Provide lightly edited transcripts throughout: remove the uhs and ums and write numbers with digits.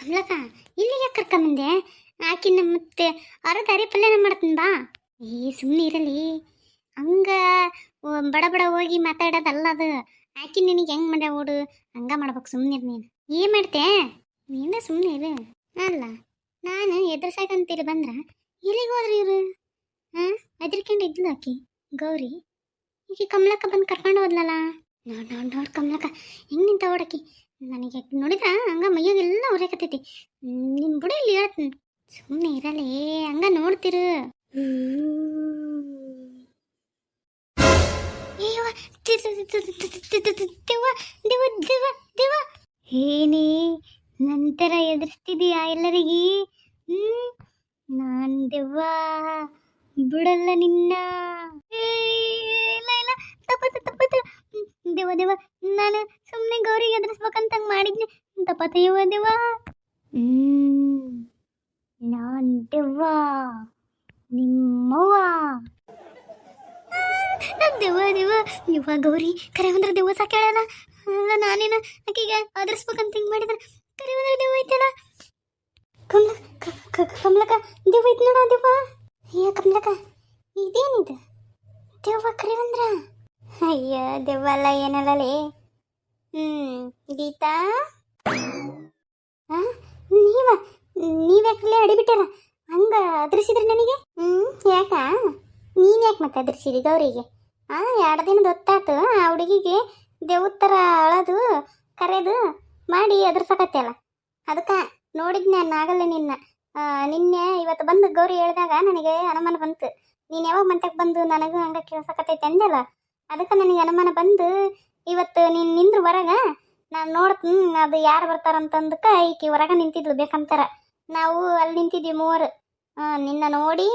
ಕಮಲಕ್ಕ ಇಲ್ಲಿಗೆ ಕರ್ಕೊಂಬಂದೆ. ಆಕಿನ ಮತ್ತೆ ಅರದ ಅರಿ ಪಲ್ಯನ ಮಾಡ್ತೀನಿ ಬಾ. ಸುಮ್ಮನೆ ಇರಲಿ, ಹಂಗ ಬಡ ಬಡ ಹೋಗಿ ಮಾತಾಡೋದಲ್ಲ ಅದು. ಆಕಿ ನಿನಗೆ ಹೆಂಗೆ ಮಾಡ್ಯ ಓಡು ಹಂಗ ಮಾಡ್ಬೇಕು. ಸುಮ್ಮನೆ ನೀನು ಏನು ಮಾಡ್ತೆ? ನೀನ ಸುಮ್ಮನೆ ಇರು. ಅಲ್ಲ ನಾನು ಎದುರ್ಸಾಕಂತೀರಿ ಬಂದ್ರ ಎಲ್ಲಿಗೆ ಹೋದ್ರಿ ಇವರು? ಹಾಂ, ಹೆದರ್ಕೊಂಡು ಇದ್ಲು ಆಕಿ ಗೌರಿ. ಈಗ ಕಮಲಕ್ಕ ಬಂದು ಕರ್ಕೊಂಡು ಹೋದ್ಲಲ್ಲ. ನೋಡ್ ಕಮಲಕ್ಕ ಹೆಂಗೆ ನಿಂತ ಓಡಾಕಿ. ನನಗೆ ನೋಡಿದ್ರ ಹಂಗ ಮೈಯಾಗೆಲ್ಲ ಉರೇಕತ್ತೈತಿ. ನಿನ್ನ ಬುಡ ಇಲ್ಲಿ ಹೇಳ್ತೀನಿ. ಸುಮ್ಮನೆ ಇರಲೇ, ಹಂಗ ನೋಡ್ತಿರು. ಏನೇ ನಂತರ ಎದುರಿಸ್ತಿದೀಯಾ ಎಲ್ಲರಿಗೆ? ನಾನ್ ದೆವ್ವ ಬಿಡಲ್ಲ ನಿನ್ನ. ಇಲ್ಲ ಇಲ್ಲ, ತಪ್ಪತ್ತು ದೇವ ದೇವ, ನಾನು ಸುಮ್ಮನೆ ಗೌರಿಗೆ ಎದುರಿಸ್ಬೇಕಂತ ಮಾಡಿದ್ನಿ. ತಪ್ಪತ್ತಯ್ಯವ ದೇವ. ನಾನ್ ದೆವ್ವ ನಿಮ್ಮವ್ವ. ದೇವ ದೇವ ಇವ ಗೌರಿ ಕರೆ ಅಂದ್ರೆ ದೇವ ಸಾಕ್ಯಾಳಲ್ಲ. ಅಲ್ಲ ನಾನೇನು ಆಕಿಗೆ ಆದರ್ಸ್ಬೇಕಂತ ಹಿಂಗೆ ಮಾಡಿದ್ರೆ ಕರೆ ಅಂದ್ರೆ ದೇವ ಐತಲ್ಲ. ಕಮಲಕ್ಕ ದೇವ ಐತಿ ನೋಡ. ದೇವ ಅಯ್ಯ ಕಮಲಕ್ಕ ಇದೇನಿದೆ? ದೇವ ಕರೆ ಅಂದ್ರ ಅಯ್ಯ ದೆವ್ವಲ್ಲ ಏನಲ್ಲೇ. ಗೀತಾ, ನೀವ್ಯಾಕಲೇ ಅಡಿಬಿಟ್ಟಾರ ಹಂಗ ಅದ್ರಿಸಿದ್ರಿ ನನಗೆ? ಯಾಕ ನೀನ್ ಯಾಕೆ ಮತ್ತೆ ಅದ್ರಿಸಿದಿ ಗೌರಿಗೆ? 2 ದಿನದ ಹೊತ್ತಾತು ಆ ಹುಡುಗಿಗೆ ದೇವ್ರ ಥರ ಅಳದು ಕರೆದು ಮಾಡಿ ಅದ್ರಸಕತ್ತಲ್ಲ. ಅದಕ್ಕೆ ನೋಡಿದ್ನೆ ನಾಗಲ್ಲ ನಿನ್ನ. ನಿನ್ನೆ ಇವತ್ತು ಬಂದು ಗೌರಿ ಹೇಳಿದಾಗ ನನಗೆ ಅನುಮಾನ ಬಂತು. ನೀನು ಯಾವಾಗ ಮಂತಕ್ಕೆ ಬಂದು ನನಗೂ ಹಂಗೆ ಕೇಳ್ಸಕತ್ತೈತೆ ಅಂದಲ್ಲ. ಅದಕ್ಕೆ ನನಗೆ ಅನುಮಾನ ಬಂದು ಇವತ್ತು ನೀನು ನಿಂದ್ರು ಹೊರಗ ನಾನು ನೋಡ್ತೀನಿ ಅದು ಯಾರು ಬರ್ತಾರಂತಂದಕ್ಕೆ ಈಕಿ ಹೊರಗೆ ನಿಂತಿದ್ಲು ಬೇಕಂತಾರ. ನಾವು ಅಲ್ಲಿ ನಿಂತಿದ್ವಿ 3. ನಿನ್ನ ನೋಡಿ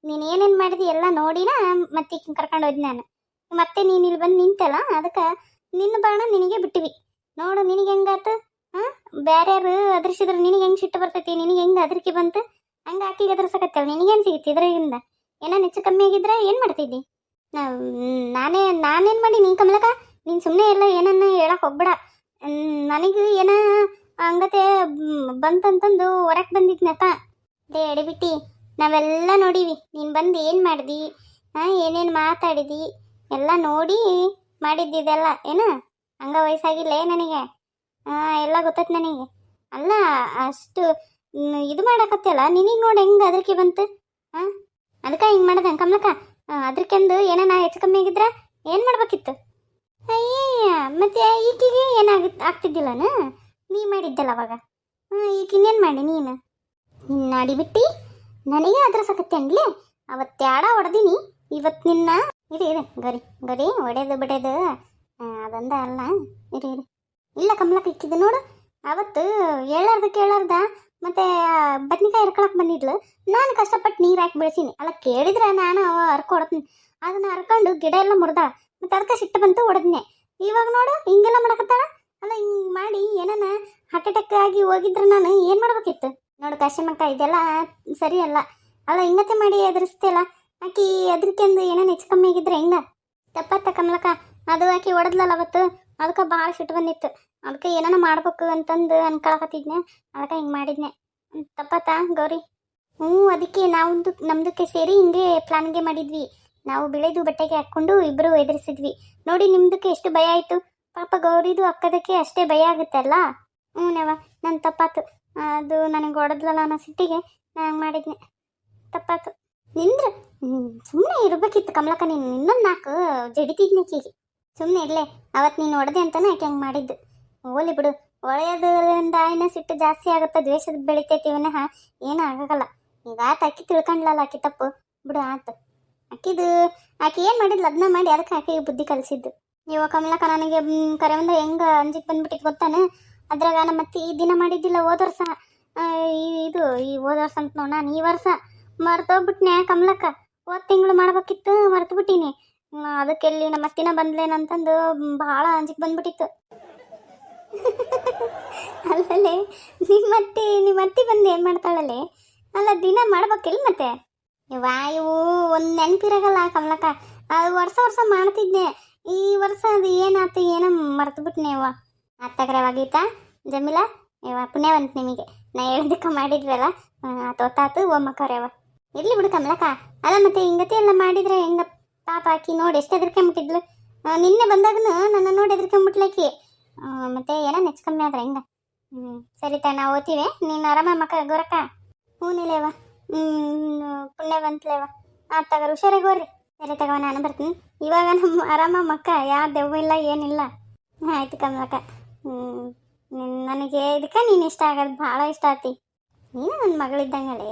ನೀನು ಏನೇನು ಮಾಡಿದಿ ಎಲ್ಲ ನೋಡಿನ ಮತ್ತೆ ಈಕಿನ ಕರ್ಕೊಂಡು ಹೋದ್ನಿ ನಾನು. ಮತ್ತೆ ನೀನು ಇಲ್ಲಿ ಬಂದು ನಿಂತಲ್ಲ, ಅದಕ್ಕೆ ನಿನ್ನ ಬಾಣ ನಿನಗೆ ಬಿಟ್ಟಿವಿ. ನೋಡು ನಿನಗೆ ಹೆಂಗಾತು. ಬೇರೆಯವರು ಅದ್ರಿಸಿದ್ರೆ ನಿನಗೆ ಹೆಂಗೆ ಸಿಟ್ಟು ಬರ್ತೈತಿ, ನಿನಗೆ ಹೆಂಗೆ ಅದ್ರಿಕೆ ಬಂತು. ಹಂಗೆ ಆಕಿಗೆ ಅದ್ರಸಕತ್ತೇವೆ. ನಿನಗೇನು ಸಿಗುತ್ತೆ ಇದರಿಂದ? ಏನೋ ಹೆಚ್ಚು ಕಮ್ಮಿ ಆಗಿದ್ರೆ ಏನು ಮಾಡ್ತಿದ್ದಿ? ನಾನೇನು ಮಾಡಿ ನೀನು ಕಮಲಕ್ಕ? ನೀನು ಸುಮ್ಮನೆ ಎಲ್ಲ ಏನನ್ನ ಹೇಳಕ್ಕೆ ಹೋಗ್ಬೇಡ. ನನಗೆ ಏನ ಹಂಗತೆ ಬಂತಂತಂದು ಹೊರಕ್ಕೆ ಬಂದಿದ್ನಪ್ಪ. ಎಡಿಬಿಟ್ಟಿ ನಾವೆಲ್ಲ ನೋಡೀವಿ. ನೀನು ಬಂದು ಏನು ಮಾಡಿದಿ, ಏನೇನು ಮಾತಾಡಿದಿ ಎಲ್ಲ ನೋಡಿ ಮಾಡಿದ್ದಿದೆಲ್ಲ. ಏನು ಹಂಗ ವಯಸ್ಸಾಗಿಲ್ಲ ನನಗೆ? ಎಲ್ಲ ಗೊತ್ತೈತೆ ನನಗೆ. ಅಲ್ಲ ಅಷ್ಟು ಇದು ಮಾಡಕತ್ತಲ್ಲ, ನಿನಗೆ ನೋಡಿ ಹೆಂಗೆ ಅದಕ್ಕೆ ಬಂತು. ಅದಕ್ಕೆ ಹಿಂಗೆ ಮಾಡಿದೆ ಕಮಲಕ್ಕ. ಅದಕ್ಕೆಂದು ಏನಾನ ಹೆಚ್ಚು ಕಮ್ಮಿ ಆಗಿದ್ರೆ ಏನು ಮಾಡ್ಬೇಕಿತ್ತು? ಅಯ್ಯಯ್ಯ, ಮತ್ತೆ ಈಕಿಗೆ ಆಗ್ತಿದ್ದಿಲ್ಲನ? ನೀ ಮಾಡಿದ್ದಲ್ಲ ಅವಾಗ. ಈಗ ಇನ್ನೇನು ಮಾಡಿ ನೀನು ಅಡಿಬಿಟ್ಟು ನನಗೆ ಅದ್ರಸಕತ್ತೆ ಅನ್ಲಿ. ಅವತ್ತಾಡ ಹೊಡೆದೀನಿ, ಇವತ್ತು ನಿನ್ನ ಇರಿ ಗರಿ ಗರಿ ಹೊಡೆದು ಬಿಡೋದು ಅದಂದ ಅಲ್ಲ. ಇರಿ ಇಲ್ಲ ಕಮಲಕ್ಕ ಇಕ್ಕಿದ್ದು ನೋಡು. ಅವತ್ತು ಕೇಳಾರ್ದ ಮತ್ತೆ ಬದ್ನಿಕಾಯಿ ಹರ್ಕೊಳಕ್ಕೆ ಬಂದಿದ್ಲು. ನಾನು ಕಷ್ಟಪಟ್ಟು ನೀರು ಹಾಕಿ ಬೆಳೆಸೀನಿ ಅಲ್ಲ. ಕೇಳಿದ್ರೆ ನಾನು ಹರ್ಕೊಡ್ತೀನಿ. ಅದನ್ನ ಹರ್ಕೊಂಡು ಗಿಡ ಎಲ್ಲ ಮುರಿದಾಳ. ಮತ್ತೆ ಅದಕ್ಕೆ ಸಿಟ್ಟು ಬಂತು ಹೊಡೆದ್ನೆ. ಇವಾಗ ನೋಡು ಹಿಂಗೆಲ್ಲ ಮಾಡಕತ್ತಾಳ. ಅಲ್ಲ ಹಿಂಗೆ ಮಾಡಿ ಏನಾನ ಹಾರ್ಟ್ ಅಟ್ಯಾಕ್ ಆಗಿ ಹೋಗಿದ್ರೆ ನಾನು ಏನು ಮಾಡ್ಬೇಕಿತ್ತು ನೋಡು ಕಾಶಿಮಕ್ಕ. ಇದೆಲ್ಲ ಸರಿ ಅಲ್ಲ. ಅಲ್ಲ ಹಿಂಗತೆ ಮಾಡಿ ಎದುರಿಸ್ತೇಲ್ಲ. ಆಕಿ ಅದ್ರಕ್ಕೆಂದು ಏನೇನು ಹೆಚ್ಚು ಕಮ್ಮಿ ಆಗಿದ್ರೆ ಹೆಂಗ? ತಪ್ಪತ್ತ ಕಮಲಕ್ಕ. ಅದು ಆಕಿ ಹೊಡೆದ್ಲಲ್ಲ ಅವತ್ತು, ಅದಕ್ಕೆ ಭಾಳ ಸಿಟ್ಟು ಬಂದಿತ್ತು. ಅದಕ್ಕೆ ಏನಾನ ಮಾಡ್ಬೇಕು ಅಂತಂದು ಅನ್ಕೊಳಕತ್ತಿದ್ನೆ. ಅದಕ್ಕೆ ಹಿಂಗೆ ಮಾಡಿದ್ನೆ. ತಪ್ಪತ್ತ ಗೌರಿ? ಅದಕ್ಕೆ ನಾವು ನಮ್ದಕ್ಕೆ ಸೇರಿ ಹಿಂಗೆ ಪ್ಲಾನ್ಗೆ ಮಾಡಿದ್ವಿ. ನಾವು ಬಿಳೆದು ಬಟ್ಟೆಗೆ ಹಾಕ್ಕೊಂಡು ಇಬ್ಬರು ಎದುರಿಸಿದ್ವಿ. ನೋಡಿ ನಿಮ್ದಕ್ಕೆ ಎಷ್ಟು ಭಯ ಆಯಿತು. ಪಾಪ ಗೌರಿದು ಅಕ್ಕದಕ್ಕೆ ಅಷ್ಟೇ ಭಯ ಆಗುತ್ತೆ ಅಲ್ಲ. ನವ ನನ್ನ ತಪ್ಪಾತು. ಅದು ನನಗೆ ಹೊಡೆದ್ಲಲ್ಲ ಅನ್ನೋ ಸಿಟ್ಟಿಗೆ ನಾನು ಮಾಡಿದ್ನೆ. ತಪ್ಪಾತು. ನಿಂದ್ರೆ ಸುಮ್ಮನೆ ಇರ್ಬೇಕಿತ್ತು ಕಮಲಕ್ಕ. ನೀನು ಇನ್ನೊಂದು 4 ಜಡಿತಿದ್ನಿಕೀಗೆ. ಸುಮ್ಮನೆ ಇರಲೇ. ಅವತ್ತು ನೀನು ಹೊಡೆದೆ ಅಂತಾನೆ ಆಕೆ ಹಂಗೆ ಮಾಡಿದ್ದು. ಹೋಲಿ ಬಿಡು. ಒಳ್ಳೆಯದ್ರಿಂದ ಏನೋ ಸಿಟ್ಟು ಜಾಸ್ತಿ ಆಗುತ್ತೆ, ದ್ವೇಷದ ಬೆಳಿತೈತಿ ವಿನಃ ಏನೂ ಆಗೋಲ್ಲ. ಈಗ ಆತ ಅಕ್ಕಿ ತಿಳ್ಕೊಂಡಿಲ್ಲಲ್ಲ ಆಕಿ ತಪ್ಪು ಬಿಡು. ಆತು ಆಕಿದು ಆಕೆ ಏನು ಮಾಡಿದ್ಲು ಅದನ್ನ ಮಾಡಿ ಅದಕ್ಕೆ ಆಕೆಗೆ ಬುದ್ಧಿ ಕಲಿಸಿದ್ದು. ಇವಾಗ ಕಮಲಕ್ಕ ನನಗೆ ಕರೆ ಅಂದ್ರೆ ಹೆಂಗೆ ಅಂಜಿಗೆ ಬಂದ್ಬಿಟ್ಟಿತ್ತು ಗೊತ್ತಾನೆ. ಅದ್ರಾಗ ನಮ್ಮ ಮತ್ತೆ ಈ ದಿನ ಮಾಡಿದ್ದಿಲ್ಲ ಹೋದ ವರ್ಷ. ಈ ಹೋದ ವರ್ಷ ಅಂತ ನೋಡ ನಾನು ಈ ವರ್ಷ ಮರ್ತೋಗ್ಬಿಟ್ನೆ ಕಮಲಕ್ಕ. ಹೋದ ತಿಂಗಳು ಮಾಡ್ಬೇಕಿತ್ತು, ಮರ್ತು ಬಿಟ್ಟೀನಿ. ಅದಕ್ಕೆ ಎಲ್ಲಿ ನಮ್ಮ ಅತ್ತಿನ ಬಂದ್ಲೇನಂತಂದು ಭಾಳ ಅಂಜಿಗೆ ಬಂದ್ಬಿಟ್ಟಿತ್ತು. ಅಲ್ಲಲ್ಲೇ ನಿಮ್ಮ ಅತ್ತಿ ಬಂದು ಏನು ಮಾಡ್ತಾಳಲ್ಲೇ? ಅಲ್ಲ ದಿನ ಮಾಡ್ಬೇಕಿಲ್ಲ ಮತ್ತೆ. ಇವು ಒಂದು ನೆನಪಿರಾಗಲ್ಲ ಕಮಲಕ್ಕ. ಅದು ವರ್ಷ ಮಾಡ್ತಿದ್ದೆ. ಈ ವರ್ಷ ಅದು ಏನಾಯ್ತು ಏನೋ ಮರ್ತು ಬಿಟ್ನೆ. ಅತ್ತಗ್ರವಾಗೀತಾ ಜಮೀಲಾ? ಇವ ಪುಣ್ಯವಂತ ನಿಮಗೆ ನಾ ಹೇಳಿದಕ್ಕೆ ಮಾಡಿದ್ವಲ್ಲ ತೋತಾತು ಒಮ್ಮಕ್ಕವ್ರವ ಇರ್ಲಿ ಬಿಡು ಕಮಲಕ್ಕ. ಅಲ್ಲ ಮತ್ತೆ ಹಿಂಗತಿ ಎಲ್ಲ ಮಾಡಿದ್ರೆ ಹೆಂಗ ಪಾಪ ಆಕಿ ನೋಡಿ ಎಷ್ಟು ಹೆದರ್ಕೊಂಬಿಟ್ಟಿದ್ಲು. ನಿನ್ನೆ ಬಂದಾಗನು ನನ್ನ ನೋಡಿ ಹೆದರ್ಕೊಂಬಿಟ್ಲಾಕಿ. ಮತ್ತೆ ಏನೋ ನೆಚ್ ಕಮ್ಮಿ ಆದ್ರೆ ಹೆಂಗ. ಸರಿ ತ ನಾವು ಓದ್ತೀವಿ, ನೀನು ಆರಾಮ ಮಕ್ಕ ಗೋರಕ್ಕ. ಹೂನಿಲೇವ ಪುಣ್ಯವಂತಲೇವ. ತಗೋರಿ ಹುಷಾರಾಗಿ ಹೋಗ್ರಿ. ಸರಿ ತಗೋ ನಾನು ಬರ್ತೀನಿ. ಇವಾಗ ನಮ್ಮ ಆರಾಮ ಮಕ್ಕ, ಯಾವ ದೆವ್ವ ಇಲ್ಲ ಏನಿಲ್ಲ. ಆಯ್ತು ಕಮಲಕ್ಕ. ನನಗೆ ಇದಕ್ಕೆ ನೀನು ಇಷ್ಟ ಆಗೋದು ಭಾಳ ಇಷ್ಟ ಆತಿ. ನೀನು ನನ್ನ ಮಗಳಿದ್ದಂಗಲೇ.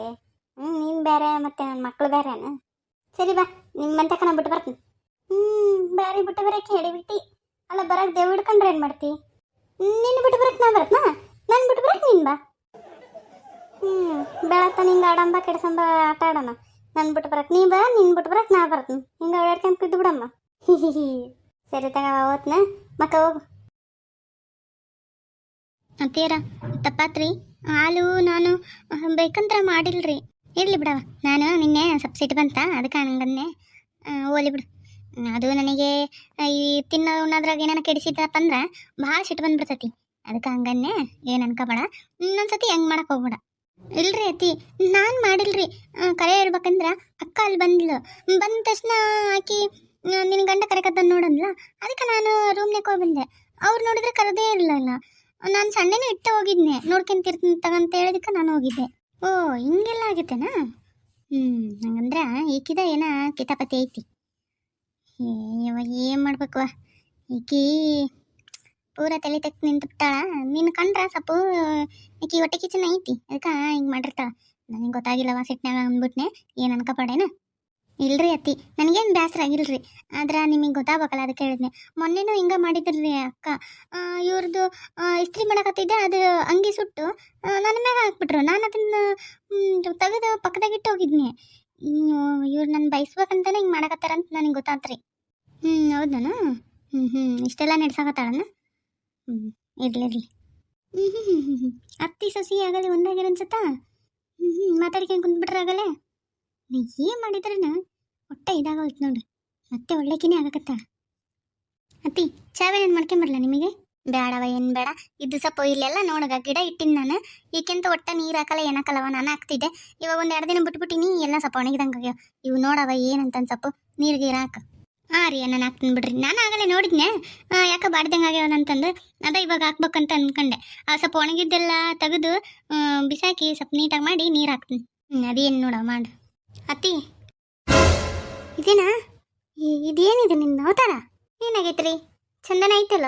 ನೀನು ಬೇರೆ ಮತ್ತೆ ನನ್ನ ಮಕ್ಕಳು ಬೇರೆನ. ಸರಿ ಬಾ, ನಿಮ್ಮ ಮಂತಕ ನಾನು ಬಿಟ್ಟು ಬರ್ತೀನಿ. ಬ್ಯಾರಿ ಬಿಟ್ಟು ಬರೋಕೆ ಹೇಳಿಬಿಟ್ಟು. ಅಲ್ಲ ಬರೋಕೆ ದೇವ್ ಹಿಡ್ಕೊಂಡ್ರೆ ಏನು ಮಾಡ್ತಿ? ನಿನ್ನ ಬಿಟ್ಟು ಬರೋಕೆ ನಾ ಬರತ್ನಾ? ನಾನು ಬಿಟ್ಟು ಬರೋಕೆ ನೀನು ಬಾ. ಬೆಳತ್ತ ನಿಂಗೆ ಆಡಂಬ ಕೆಡ್ಸಂಬ ಆಟ ಆಡೋಣ. ನಾನು ಬಿಟ್ಟು ಬರೋಕೆ ನೀ ಬಾ, ನಿನ್ನ ಬಿಟ್ಟು ಬರೋಕೆ ನಾ ಬರ್ತೀನಿ. ಹಿಂಗೆ ಓಡಾಡ್ಕೊಂತ ಕುದ್ದು ಬಿಡಮ್ಮ. ಸರಿ ತಗ ಓದ್ನ ಮಕ್ಕ ಹೋಗು. ಅಂತೀರ ತಪ್ಪಾತ್ರಿ. ಹಾಲು ನಾನು ಬೇಕಂತ ಮಾಡಿಲ್ರಿ. ಇರಲಿ ಬಿಡವ, ನಾನು ನಿನ್ನೆ ಸ್ವಲ್ಪ ಸಿಟ್ಟು ಬಂತ ಅದಕ್ಕೆ ಹಂಗನ್ನೆ. ಓಲಿ ಬಿಡು. ಅದು ನನಗೆ ಈ ತಿನ್ನೋ ಉಣ್ಣೋದ್ರಾಗ ಏನಾರ ಕೆಡಿಸಿದ್ದಪ್ಪ ಅಂದ್ರೆ ಭಾಳ ಸಿಟ್ಟು ಬಂದ್ಬಿಡ್ತೈತಿ. ಅದಕ್ಕೆ ಹಂಗನ್ನೆ ಏನು ಅನ್ಕೋಬೇಡ. ಇನ್ನೊಂದ್ಸತಿ ಹೆಂಗೆ ಮಾಡಕ್ಕೆ ಹೋಗ್ಬೇಡ. ಇಲ್ರಿ ಅತಿ, ನಾನು ಮಾಡಿಲ್ರಿ. ಕರೆ ಹೇಳ್ಬೇಕಂದ್ರೆ ಅಕ್ಕ ಅಲ್ಲಿ ಬಂದ್ಲು. ಬಂದ ತಕ್ಷಣ ಆಕಿ ನಿನ್ನ ಗಂಡ ಕರೆಕತ್ತ ನೋಡಂದ್ಲ. ಅದಕ್ಕೆ ನಾನು ರೂಮ್ನಾಗ ಹೋಗಿ ಬಂದೆ. ಅವ್ರು ನೋಡಿದ್ರೆ ಕರೆದೇ ಇರಲಿಲ್ಲ. ನಾನು ಸಣ್ಣನೇ ಇಟ್ಟು ಹೋಗಿದ್ನೆ, ನೋಡ್ಕೊಂತಿರ್ತೀನಿ ತಗಂತ ಹೇಳಿದಕ್ಕೆ ನಾನು ಹೋಗಿದ್ದೆ. ಓ ಹಿಂಗೆಲ್ಲ ಆಗೈತೆನಾ? ಹಂಗಂದ್ರೆ ಈಕಿದ ಏನ ಕಿತಾಪತಿ ಐತಿ. ಇವಾಗ ಏನು ಮಾಡ್ಬೇಕು? ಈಕಿ ಪೂರ ತಲೆ ತೆಕ್ ನಿಂತು ಬಿಟ್ಟಾಳ. ನಿನ್ನ ಕಂಡ್ರ ಸ್ವಲ್ಪ ಈಕಿ ಹೊಟ್ಟೆ ಕಿಚನ ಐತಿ, ಅದಕ್ಕೆ ಹಿಂಗೆ ಮಾಡಿರ್ತಾಳ. ನನಗೆ ಗೊತ್ತಾಗಿಲ್ಲವ, ಸಿಟ್ನಾಗ ಅಂದ್ಬಿಟ್ನೆ. ಏನು ಅನ್ಕೋಬೇಡೇನ? ಇಲ್ರಿ ಅತ್ತಿ, ನನಗೇನು ಬೇಸರ ಆಗಿಲ್ರಿ. ಆದ್ರೆ ನಿಮಗೆ ಗೊತ್ತಾಗಬೇಕಲ್ಲ, ಅದಕ್ಕೆ ಹೇಳಿದ್ನೆ. ಮೊನ್ನೆನೂ ಹಿಂಗೆ ಮಾಡಿದ್ರಿ ಅಕ್ಕ. ಇವ್ರದ್ದು ಇಸ್ತ್ರಿ ಮಾಡಕತ್ತಿದ್ದೆ, ಅದು ಅಂಗಿ ಸುಟ್ಟು ನನ್ನ ಮ್ಯಾಗ ಹಾಕ್ಬಿಟ್ರು. ನಾನು ಅದನ್ನು ತೆಗೆದು ಪಕ್ಕದಾಗಿಟ್ಟು ಹೋಗಿದ್ನಿ. ಇವ್ರು ನನ್ನ ಬಯಸ್ಬೇಕಂತಾನೆ ಹಿಂಗೆ ಮಾಡಕತ್ತಾರಂತ ನನಗೆ ಗೊತ್ತಾತ್ರಿ. ಹೌದಾ? ಇಷ್ಟೆಲ್ಲ ನಡೆಸಾಕತ್ತಾಳನ? ಇರ್ಲಿ. ಅತ್ತಿ ಸೊಸಿ ಆಗಲಿ ಒಂದಾಗಿರ ಅನ್ಸತ್ತಾ? ಮಾತಾಡ್ಕೊಂಡು ಕುಂತ್ಬಿಟ್ರೆ ಆಗಲೇ. ನೀ ಏನು ಮಾಡಿದ್ರನ ಹೊಟ್ಟೆ ಇದಾಗೋಯ್ತು ನೋಡ್ರಿ. ಮತ್ತೆ ಒಳ್ಳೆಕಿನೇ ಆಗಕತ್ತಾಳ. ಅತ್ತಿ ಚಾವೇನು ಮಾಡ್ಕೊಂಬರ್ಲ ನಿಮಗೆ? ಬೇಡವ, ಏನು ಬೇಡ. ಇದು ಸ್ವಲ್ಪ ಇಲ್ಲೆಲ್ಲ ನೋಡಗ ಗಿಡ ಇಟ್ಟಿನಿ ನಾನು. ಈಕೆಂತ ಒಟ್ಟ ನೀರು ಹಾಕಲ್ಲ ಏನಾಕಲ್ಲವ, ನಾನು ಹಾಕ್ತಿದ್ದೆ. ಇವಾಗ ಒಂದು 2 ದಿನ ಬಿಟ್ಬಿಟ್ಟಿನಿ, ಎಲ್ಲ ಸ್ವಲ್ಪ ಒಣಗಿದಂಗೆ ಆಗ್ಯಾವ. ಇವು ನೋಡವ ಏನಂತ ಸ್ವಲ್ಪ ನೀರು ಗೀರು ಹಾಕ. ರೀ ನಾನು ಹಾಕ್ತೀನಿ ಬಿಡ್ರಿ. ನಾನು ಆಗಲೇ ನೋಡಿದ್ನೆ, ಯಾಕೆ ಬಾಡ್ದಂಗೆ ಆಗ್ಯಾವನಂತಂದು ಅದ ಇವಾಗ ಹಾಕ್ಬೇಕಂತ ಅಂದ್ಕೊಂಡೆ. ಸ್ವಲ್ಪ ಒಣಗಿದ್ದೆಲ್ಲ ತೆಗೆದು ಬಿಸಾಕಿ ಸ್ವಲ್ಪ ನೀಟಾಗಿ ಮಾಡಿ ನೀರು ಹಾಕ್ತೀನಿ. ಅದೇನು ನೋಡವ ಮಾಡು. ಅತ್ತಿ ಇದೇನಾ? ಇದೇನಿದೆ ನಿನ್ನ ಅವತಾರ? ಏನಾಗೈತ್ರಿ? ಚಂದನ ಐತಲ್ಲ.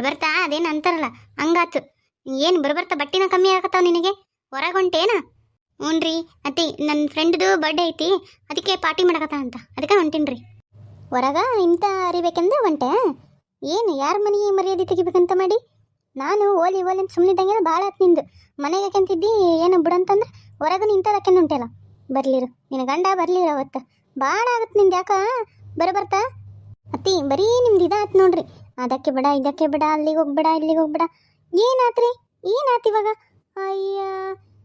ಬರ್ತಾ ಅದೇನು ಅಂತಾರಲ್ಲ ಹಂಗಾತು. ಏನು ಬರ್ತಾ ಬಟ್ಟಿನ ಕಮ್ಮಿ ಆಗತ್ತಾವ ನಿನಗೆ? ಹೊರಗೊಂಟೇನ? ಹ್ಞೂನ್ರಿ ಅತ್ತಿ, ನನ್ನ ಫ್ರೆಂಡ್ದು ಬರ್ಡೇ ಐತಿ, ಅದಕ್ಕೆ ಪಾರ್ಟಿ ಮಾಡಕತ್ತ ಅಂತ, ಅದಕ್ಕೆ ಹೊಂಟೀನ್ರಿ. ಹೊರಗ ಇಂಥ ಅರಿಬೇಕೆಂದ್ರೆ ಹೊಂಟೆ? ಏನು ಯಾರ ಮನೆಗೆ ಮರ್ಯಾದೆ ತೆಗಿಬೇಕಂತ ಮಾಡಿ? ನಾನು ಓಲಿ ಅಂತ ಸುಮ್ಮನಿದ್ದಂಗೆ ಭಾಳ ಆತು ನಿಂದು. ಮನೆಗೆ ಯಾಕೆಂತಿದ್ದಿ ಏನು ಬಿಡಂತಂದ್ರೆ ಹೊರಗೂ ನಿಂತದಕ್ಕೆ ಉಂಟಲ್ಲ. ಬರ್ಲಿರು, ನಿನ್ನ ಗಂಡ ಬರ್ಲಿರು ಅವತ್ತು. ಭಾಳ ಆಗತ್ತೆ ನಿಂದು. ಯಾಕ ಬರ್ತಾ ಅತ್ತಿ ಬರೀ ನಿಮ್ದು ಇದಾತು ನೋಡ್ರಿ. ಅದಕ್ಕೆ ಬೇಡ, ಇದಕ್ಕೆ ಬೇಡ, ಅಲ್ಲಿಗೆ ಹೋಗ್ಬೇಡ, ಇಲ್ಲಿಗೆ ಹೋಗ್ಬೇಡ. ಏನಾತ್ರಿ? ಏನಾತು ಇವಾಗ? ಅಯ್ಯ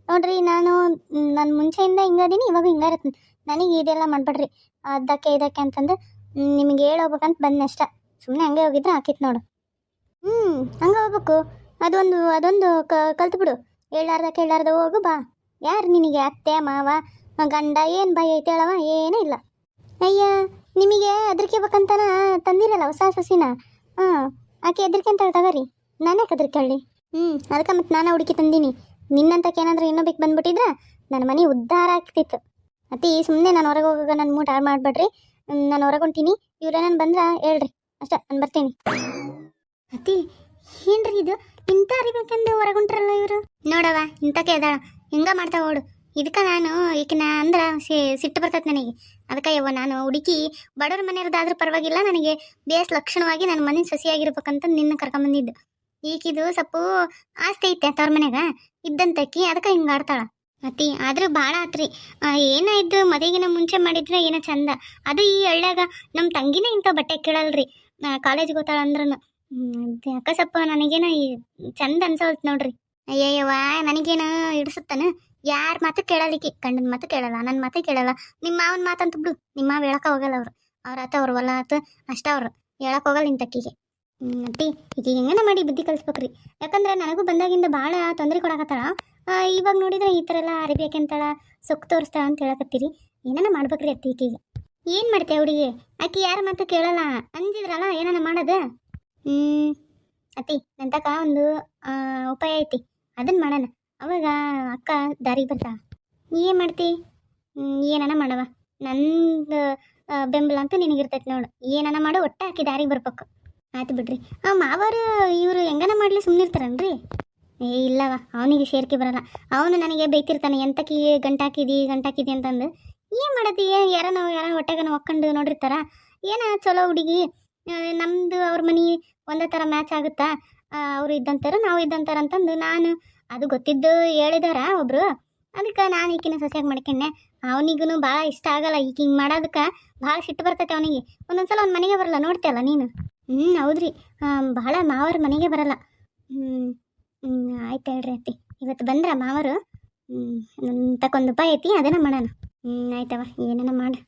ನೋಡ್ರಿ, ನಾನು ಮುಂಚೆಯಿಂದ ಹಿಂಗದೀನಿ, ಇವಾಗ ಹಿಂಗಾರತ್ತೀನಿ. ನನಗೆ ಇದೆಲ್ಲ ಮಾಡಬೇಡ್ರಿ. ಅದಕ್ಕೆ ಇದಕ್ಕೆ ಅಂತಂದು ನಿಮಗೆ ಹೇಳೋಗ್ಬೇಕಂತ ಬಂದೆ ಅಷ್ಟ. ಸುಮ್ಮನೆ ಹಂಗೆ ಹೋಗಿದ್ರೆ ಹಾಕಿತ್ತು ನೋಡು. ಹಂಗೆ ಹೋಗ್ಬೇಕು. ಅದೊಂದು ಕಲ್ತ್ಬಿಡು. ಹೇಳಾರ್ದ ಹೋಗು ಬಾ. ಯಾರು ನಿನಗೆ ಅತ್ತೆ ಮಾವ ಗಂಡ ಏನು ಭಯ ಐತೆ ಹೇಳವ? ಏನೂ ಇಲ್ಲ. ಅಯ್ಯ ನಿಮಗೆ ಹೆದರ್ಕೋಬೇಕಂತನ ತಂದಿರಲ್ಲ ಹೊಸ ಸೊಸಿನ. ಆಕೆ ಹೆದರ್ಕೊಂತಾಳೆ ತಗೋರಿ. ನಾನೇ ಹೆದರ್ಕೊಳ್ಳಿ. ಅದಕ್ಕೆ ಮತ್ತೆ ನಾನು ಹುಡುಕಿ ತಂದೀನಿ. ನಿನ್ನಂತಕ್ಕೆ ಏನಾದರೂ ಇನ್ನೊಬ್ಬಕ್ಕೆ ಬಂದ್ಬಿಟ್ಟಿದ್ರೆ ನನ್ನ ಮನೆ ಉದ್ಧಾರ ಆಗ್ತಿತ್ತು. ಅತಿ ಸುಮ್ಮನೆ ನಾನು ಹೊರಗೆ ಹೋಗಾಗ ನನ್ನ ಮೂಟ ಹಾಳು ಮಾಡಬೇಡ್ರಿ. ನಾನು ಹೊರಗೆ ಹೊಂಟೀನಿ. ಇವ್ರೇನನ್ನು ಬಂದ್ರೆ ಹೇಳ್ರಿ ಅಷ್ಟೇ, ನಾನು ಬರ್ತೀನಿ. ಅತಿ ಏನ್ರಿ ಇದು? ಇಂಥ ಅರಿಬೇಕಂದು ಹೊರಗುಂಟ್ರಲ್ಲ ಇವರು. ನೋಡವ ಇಂಥಕ್ಕೆ ಅದಾಳ, ಹಿಂಗೆ ಮಾಡ್ತಾ ಓಡು. ಇದಕ್ಕೆ ನಾನು ಈಕಿನ ಅಂದ್ರೆ ಸಿಟ್ಟು ಬರ್ತೈತೆ ನನಗೆ. ಅದಕ್ಕೆ ಯವ್ವ ನಾನು ಹುಡುಕಿ ಬಡವ್ರ ಮನೆಯವ್ರದ್ದಾದ್ರೂ ಪರವಾಗಿಲ್ಲ, ನನಗೆ ಬೇಸ್ ಲಕ್ಷಣವಾಗಿ ನನ್ನ ಮನೆ ಸೊಸೆಯಾಗಿರ್ಬೇಕಂತ ನಿನ್ನ ಕರ್ಕೊಂಬಂದಿದ್ದು. ಈಕಿದು ಸ್ವಲ್ಪ ಆಸ್ತಿ ಐತೆ ತವ್ರ ಮನ್ಯಾಗ ಇದ್ದಂತಕ್ಕಿ, ಅದಕ್ಕೆ ಹಿಂಗೆ ಆಡ್ತಾಳ. ಅತಿ ಆದ್ರೂ ಭಾಳ ಆತ್ರಿ. ಏನಾಯ್ತು ಮದುವೆಗಿನ ಮುಂಚೆ ಮಾಡಿದ್ರೆ ಏನೋ ಚಂದ. ಅದು ಈ ಹಳ್ಳ್ಯಾಗ ನಮ್ಮ ತಂಗಿನ ಇಂಥ ಬಟ್ಟೆ ಕೇಳಲ್ರಿ. ಕಾಲೇಜ್ಗೆ ಹೋಗ್ತಾಳ ಅಂದ್ರೂ ಯಾಕೆ ಸ್ವಲ್ಪ ನನಗೇನ ಚಂದ ಅನ್ಸೋಲ್ತು ನೋಡ್ರಿ. ಅಯ್ಯಯ್ಯವ್ವ ನನಗೇನು ಹಿಡಿಸುತ್ತಾನ? ಯಾರ ಮಾತು ಕೇಳಲಿಕ್ಕೆ, ಗಂಡನ ಮಾತು ಕೇಳಲ್ಲ, ನನ್ನ ಮಾತು ಕೇಳಲ್ಲ. ನಿಮ್ಮ ಮಾವನ ಮಾತಂತ ಬಿಡು. ನಿಮ್ಮ ಮಾವ ಹೇಳಕ್ಕೆ ಹೋಗಲ್ಲ. ಅವ್ರ ಆತ ಅವ್ರ ಹೊಲ ಆತು ಅಷ್ಟ. ಅವ್ರು ಹೇಳಕ್ಕೆ ಹೋಗಲ್ಲ ಇಂತಕ್ಕಿಗೆ. ಅತ್ತಿ ಈಗ ಹೆಂಗನ ಮಾಡಿ ಬುದ್ಧಿ ಕಲಿಸ್ಬೇಕ್ರಿ. ಯಾಕಂದ್ರೆ ನನಗೂ ಬಂದಾಗಿಂದ ಭಾಳ ತೊಂದರೆ ಕೊಡಕತ್ತಾಳ. ಇವಾಗ ನೋಡಿದ್ರೆ ಈ ಥರ ಎಲ್ಲ ಅರಿಬೇಕಂತಾಳ, ಸೊಕ್ಕು ತೋರಿಸ್ತಾಳ ಅಂತ ಹೇಳಕತ್ತೀರಿ. ಏನಾನ ಮಾಡ್ಬೇಕ್ರಿ ಅತ್ತಿ ಈಕಿಗೆ. ಏನು ಮಾಡ್ತೇವೆ ಹುಡುಗಿ? ಆಕಿ ಯಾರ ಮಾತು ಕೇಳಲ್ಲ ಅಂಜಿದ್ರಲ್ಲ, ಏನಾನ ಮಾಡೋದು. ಅತ್ತಿ ನಂತಕ ಒಂದು ಉಪಾಯ ಐತಿ, ಅದನ್ನ ಮಾಡೋಣ. ಅವಾಗ ಅಕ್ಕ ದಾರಿ ಬರ್ತಾಳ. ಏನು ಮಾಡ್ತಿ? ಏನಾನ ಮಾಡವ, ನಂದು ಬೆಂಬಲ ಅಂತೂ ನಿನಗಿರ್ತೈತಿ ನೋಡು. ಏನಾನ ಮಾಡು, ಒಟ್ಟೆ ಆಕಿ ದಾರಿಗೆ ಬರ್ಬೇಕು. ಆಯ್ತು ಬಿಡ್ರಿ. ಮಾವರು ಇವರು ಹೆಂಗನ ಮಾಡಲಿ ಸುಮ್ಮನಿರ್ತಾರನ್ರಿ? ಇಲ್ಲವ, ಅವನಿಗೆ ಸೇರ್ಕೆ ಬರಲ್ಲ. ಅವನು ನನಗೆ ಬೈತಿರ್ತಾನೆ, ಎಂತಕಿ ಗಂಟಾಕಿದಿ ಅಂತಂದು. ಏನು ಮಾಡತ್ತಿ? ಯಾರನ್ನ ಹೊಟ್ಟೆಗನ ಒಕ್ಕೊಂಡು ನೋಡಿರ್ತಾರ. ಏನ ಚಲೋ ಹುಡುಗಿ, ನಮ್ಮದು ಅವ್ರ ಮನೆ ಒಂದೇ ಥರ ಮ್ಯಾಚ್ ಆಗುತ್ತಾ, ಅವರು ಇದ್ದಂತಾರ ನಾವು ಇದ್ದಂತಾರ ಅಂತಂದು ನಾನು ಅದು ಗೊತ್ತಿದ್ದು ಹೇಳಿದಾರ ಒಬ್ರು. ಅದಕ್ಕೆ ನಾನು ಈಕಿನ ಸೊಸೆಯಾಗಿ ಮಾಡ್ಕೊಂಡೆ. ಅವನಿಗೂ ಭಾಳ ಇಷ್ಟ ಆಗಲ್ಲ ಈಗ ಹಿಂಗೆ ಮಾಡೋದಕ್ಕೆ. ಭಾಳ ಸಿಟ್ಟು ಬರ್ತೈತೆ ಅವನಿಗೆ. ಒಂದೊಂದ್ಸಲ ಅವ್ನ ಮನೆಗೆ ಬರಲ್ಲ, ನೋಡ್ತೀಯಲ್ಲ ನೀನು. ಹೌದ್ರಿ, ಭಾಳ ಮಾವರು ಮನೆಗೆ ಬರಲ್ಲ. ಆಯ್ತು ಹೇಳ್ರಿ ಅತ್ತಿ, ಇವತ್ತು ಬಂದ್ರ ಮಾವರು. ತಕ್ಕೊಂದು ಉಪಾಯ ಐತಿ, ಅದನ್ನ ಮಾಡೋಣ. ಆಯ್ತವ, ಏನೇನ ಮಾಡು.